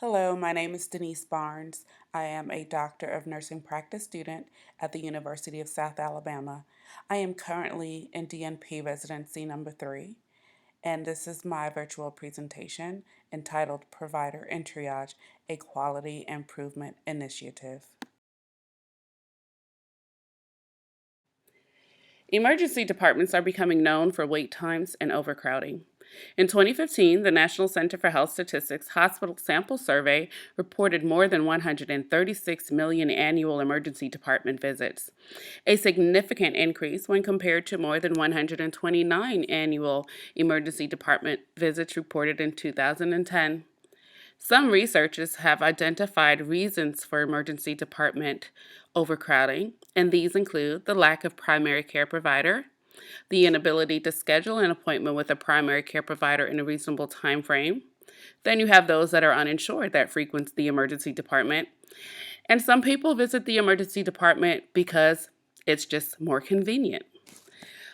Hello, my name is Denise Barnes. I am a Doctor of Nursing Practice student at the University of South Alabama. I am currently in DNP residency number 3, and this is my virtual presentation entitled Provider in Triage, a Quality Improvement Initiative. Emergency departments are becoming known for wait times and overcrowding. In 2015, the National Center for Health Statistics Hospital Sample Survey reported more than 136 million annual emergency department visits, a significant increase when compared to more than 129 annual emergency department visits reported in 2010. Some researchers have identified reasons for emergency department overcrowding, and these include the lack of primary care provider, the inability to schedule an appointment with a primary care provider in a reasonable time frame. Then you have those that are uninsured that frequent the emergency department. And some people visit the emergency department because it's just more convenient.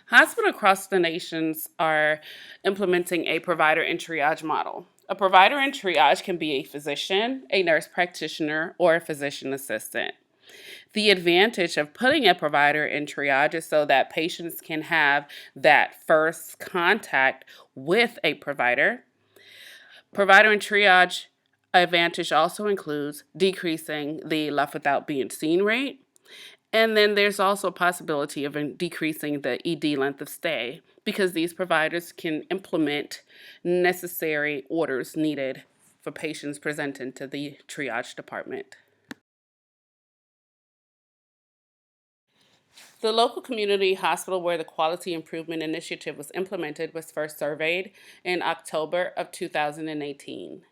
Hospitals across the nations are implementing a provider in triage model. A provider in triage can be a physician, a nurse practitioner, or a physician assistant. The advantage of putting a provider in triage is so that patients can have that first contact with a provider. Provider in triage advantage also includes decreasing the left without being seen rate. And then there's also a possibility of decreasing the ED length of stay because these providers can implement necessary orders needed for patients presented to the triage department. The local community hospital where the Quality Improvement Initiative was implemented was first surveyed in October of 2018.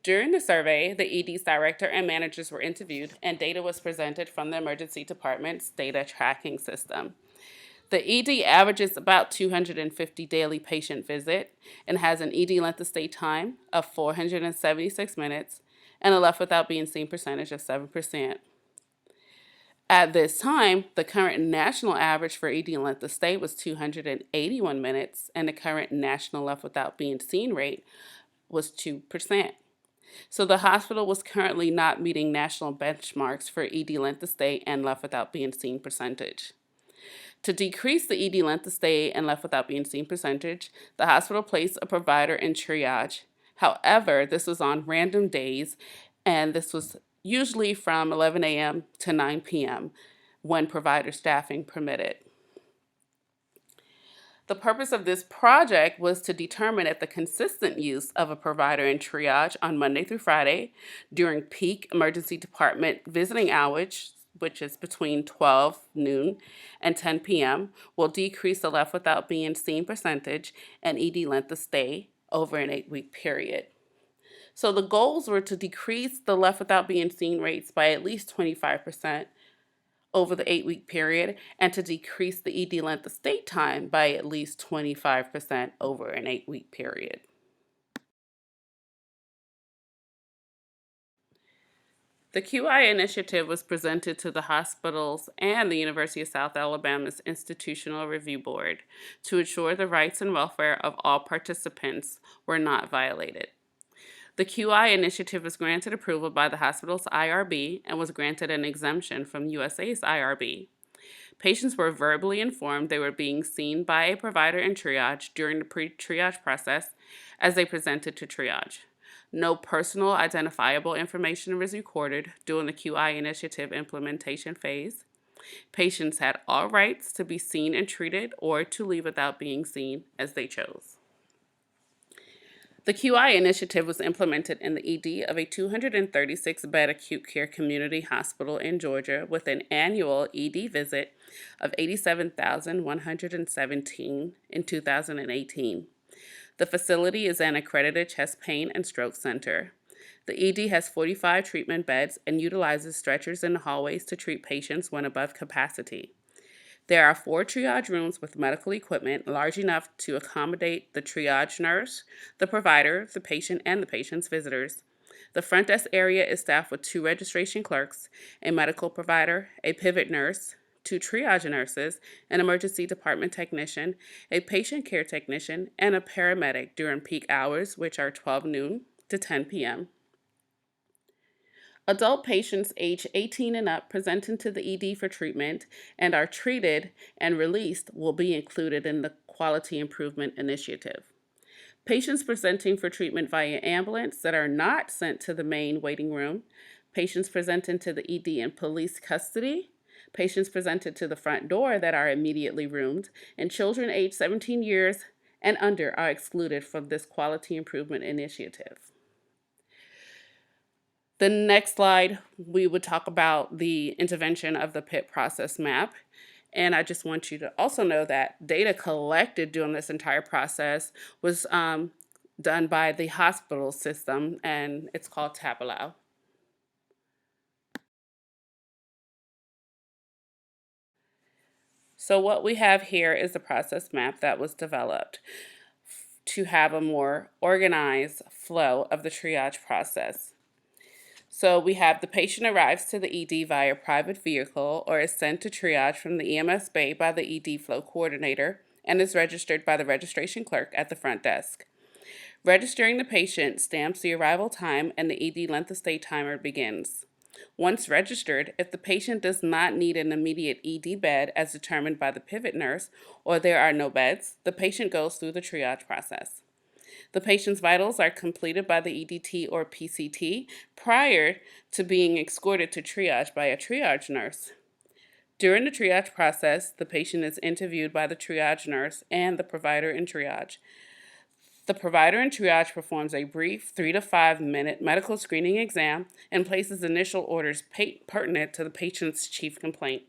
During the survey, the ED's director and managers were interviewed, and data was presented from the emergency department's data tracking system. The ED averages about 250 daily patient visit and has an ED length of stay time of 476 minutes and a left without being seen percentage of 7%. At this time, the current national average for ED length of stay was 281 minutes, and the current national left without being seen rate was 2%. So the hospital was currently not meeting national benchmarks for ED length of stay and left without being seen percentage. To decrease the ED length of stay and left without being seen percentage, the hospital placed a provider in triage. However, this was on random days, and this was usually from 11 a.m. to 9 p.m. when provider staffing permitted. The purpose of this project was to determine if the consistent use of a provider in triage on Monday through Friday during peak emergency department visiting hours, which is between 12 noon and 10 p.m., will decrease the left without being seen percentage and ED length of stay over an 8-week period. So the goals were to decrease the left without being seen rates by at least 25% over the 8-week period, and to decrease the ED length of stay time by at least 25% over an 8-week period. The QI initiative was presented to the hospitals and the University of South Alabama's Institutional Review Board to ensure the rights and welfare of all participants were not violated. The QI initiative was granted approval by the hospital's IRB and was granted an exemption from USA's IRB. Patients were verbally informed they were being seen by a provider in triage during the pre-triage process as they presented to triage. No personal identifiable information was recorded during the QI initiative implementation phase. Patients had all rights to be seen and treated or to leave without being seen as they chose. The QI initiative was implemented in the ED of a 236-bed acute care community hospital in Georgia with an annual ED visit of 87,117 in 2018. The facility is an accredited chest pain and stroke center. The ED has 45 treatment beds and utilizes stretchers in the hallways to treat patients when above capacity. There are 4 triage rooms with medical equipment large enough to accommodate the triage nurse, the provider, the patient, and the patient's visitors. The front desk area is staffed with 2 registration clerks, a medical provider, a pivot nurse, 2 triage nurses, an emergency department technician, a patient care technician, and a paramedic during peak hours, which are 12 noon to 10 p.m. Adult patients age 18 and up presenting to the ED for treatment and are treated and released will be included in the Quality Improvement Initiative. Patients presenting for treatment via ambulance that are not sent to the main waiting room, patients presenting to the ED in police custody, patients presented to the front door that are immediately roomed, and children aged 17 years and under are excluded from this Quality Improvement Initiative. The next slide, we would talk about the intervention of the PIP process map. And I just want you to also know that data collected during this entire process was done by the hospital system, and it's called Tableau. So what we have here is the process map that was developed to have a more organized flow of the triage process. So we have the patient arrives to the ED via private vehicle or is sent to triage from the EMS bay by the ED flow coordinator and is registered by the registration clerk at the front desk. Registering the patient stamps the arrival time and the ED length of stay timer begins. Once registered, if the patient does not need an immediate ED bed as determined by the pivot nurse or there are no beds, the patient goes through the triage process. The patient's vitals are completed by the EDT or PCT prior to being escorted to triage by a triage nurse. During the triage process, the patient is interviewed by the triage nurse and the provider in triage. The provider in triage performs a brief 3 to 5 minute medical screening exam and places initial orders pertinent to the patient's chief complaint.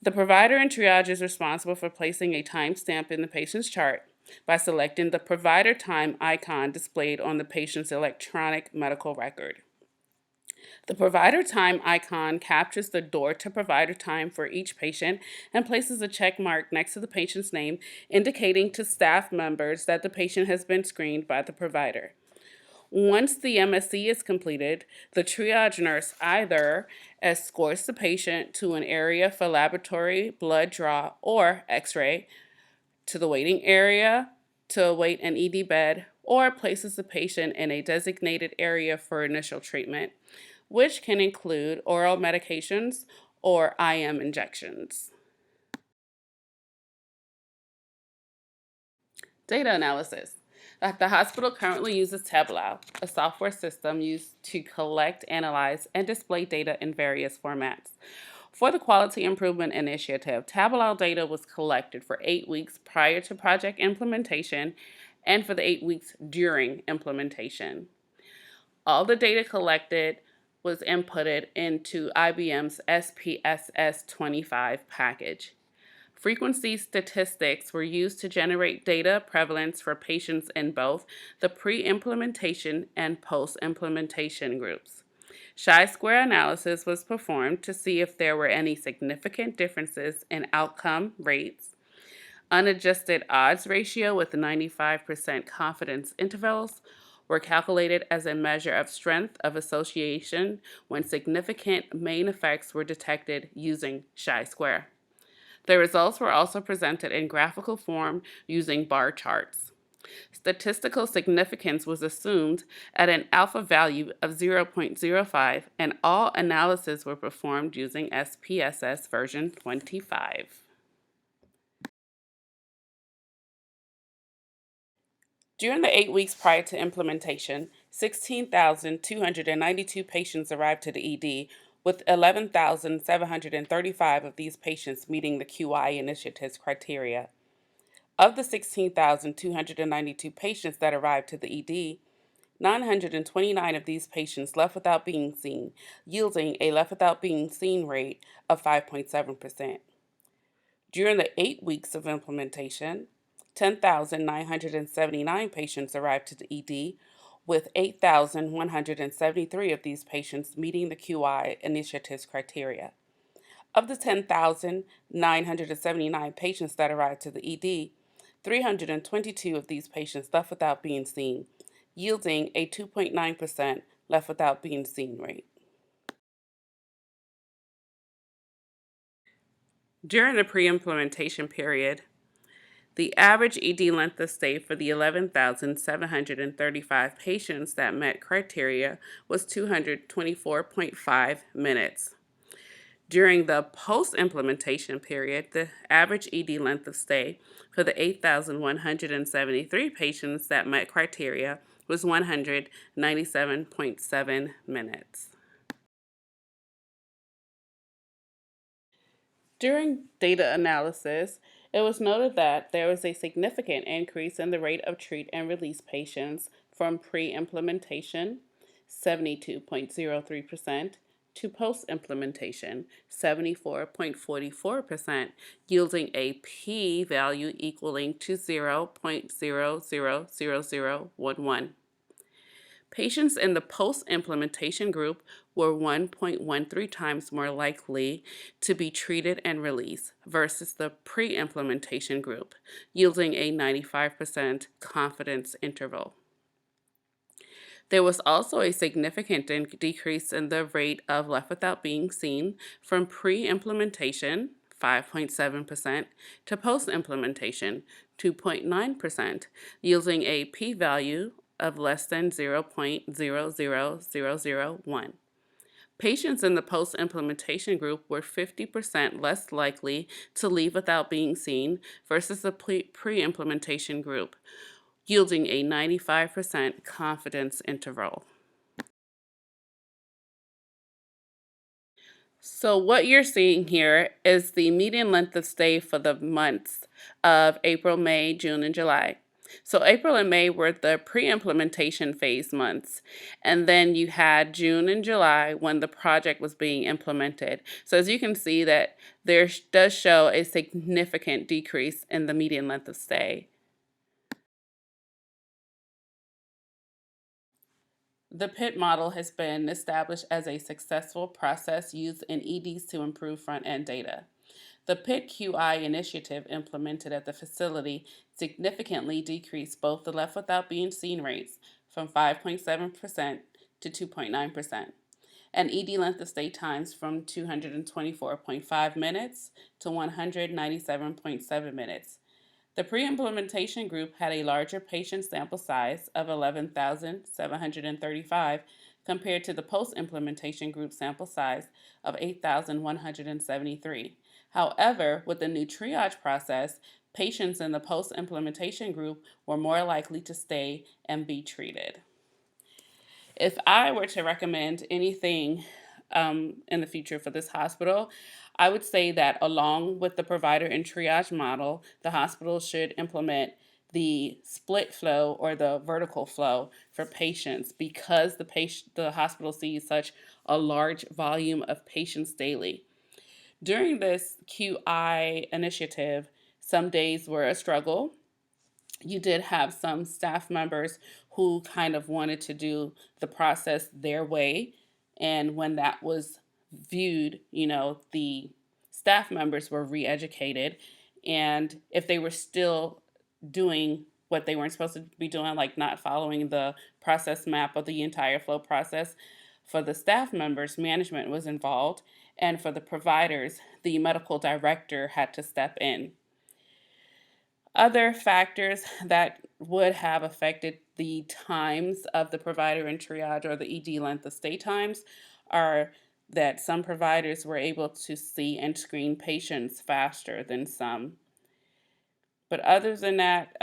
The provider in triage is responsible for placing a timestamp in the patient's chart by selecting the provider time icon displayed on the patient's electronic medical record. The provider time icon captures the door to provider time for each patient and places a check mark next to the patient's name, indicating to staff members that the patient has been screened by the provider. Once the MSC is completed, the triage nurse either escorts the patient to an area for laboratory, blood draw, or x-ray, to the waiting area to await an ED bed, or places the patient in a designated area for initial treatment, which can include oral medications or IM injections. Data analysis. The hospital currently uses Tableau, a software system used to collect, analyze, and display data in various formats. For the Quality Improvement Initiative, Tableau data was collected for 8 weeks prior to project implementation and for the 8 weeks during implementation. All the data collected was inputted into IBM's SPSS 25 package. Frequency statistics were used to generate data prevalence for patients in both the pre-implementation and post-implementation groups. Chi-square analysis was performed to see if there were any significant differences in outcome rates. Unadjusted odds ratio with 95% confidence intervals were calculated as a measure of strength of association when significant main effects were detected using chi-square. The results were also presented in graphical form using bar charts. Statistical significance was assumed at an alpha value of 0.05, and all analyses were performed using SPSS version 25. During the 8 weeks prior to implementation, 16,292 patients arrived to the ED, with 11,735 of these patients meeting the QI initiative's criteria. Of the 16,292 patients that arrived to the ED, 929 of these patients left without being seen, yielding a left without being seen rate of 5.7%. During the 8 weeks of implementation, 10,979 patients arrived to the ED, with 8,173 of these patients meeting the QI initiative's criteria. Of the 10,979 patients that arrived to the ED, 322 of these patients left without being seen, yielding a 2.9% left without being seen rate. During the pre-implementation period, The average ED length of stay for the 11,735 patients that met criteria was 224.5 minutes. During the post-implementation period, the average ED length of stay for the 8,173 patients that met criteria was 197.7 minutes. During data analysis, it was noted that there was a significant increase in the rate of treat and release patients from pre-implementation, 72.03%, to post-implementation, 74.44%, yielding a p-value equaling to 0.000011. Patients in the post-implementation group were 1.13 times more likely to be treated and released versus the pre-implementation group, yielding a 95% confidence interval. There was also a significant decrease in the rate of left without being seen from pre-implementation, 5.7%, to post-implementation, 2.9%, yielding a p-value of less than 0.00001. Patients in the post-implementation group were 50% less likely to leave without being seen versus the pre-implementation group, yielding a 95% confidence interval. So what you're seeing here is the median length of stay for the months of April, May, June, and July. So April and May were the pre-implementation phase months, and then you had June and July when the project was being implemented. So as you can see that there does show a significant decrease in the median length of stay. The PIT model has been established as a successful process used in EDs to improve front-end data. The PIT QI initiative implemented at the facility significantly decreased both the left without being seen rates from 5.7% to 2.9%, and ED length of stay times from 224.5 minutes to 197.7 minutes. The pre-implementation group had a larger patient sample size of 11,735 compared to the post-implementation group sample size of 8,173. However, with the new triage process, patients in the post-implementation group were more likely to stay and be treated. If I were to recommend anything in the future for this hospital, I would say that along with the provider and triage model, the hospital should implement the split flow or the vertical flow for patients because the hospital sees such a large volume of patients daily. During this QI initiative, some days were a struggle. You did have some staff members who kind of wanted to do the process their way. And when that was viewed, the staff members were re-educated. And if they were still doing what they weren't supposed to be doing, like not following the process map of the entire flow process, for the staff members, management was involved. And for the providers, the medical director had to step in. Other factors that would have affected the times of the provider in triage or the ED length of stay times are that some providers were able to see and screen patients faster than some. But other than that,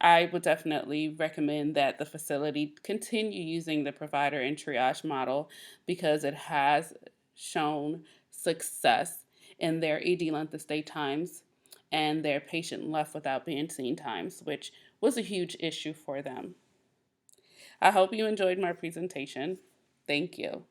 I would definitely recommend that the facility continue using the provider and triage model because it has shown success in their ED length of stay times and their patient left without being seen times, which was a huge issue for them. I hope you enjoyed my presentation. Thank you.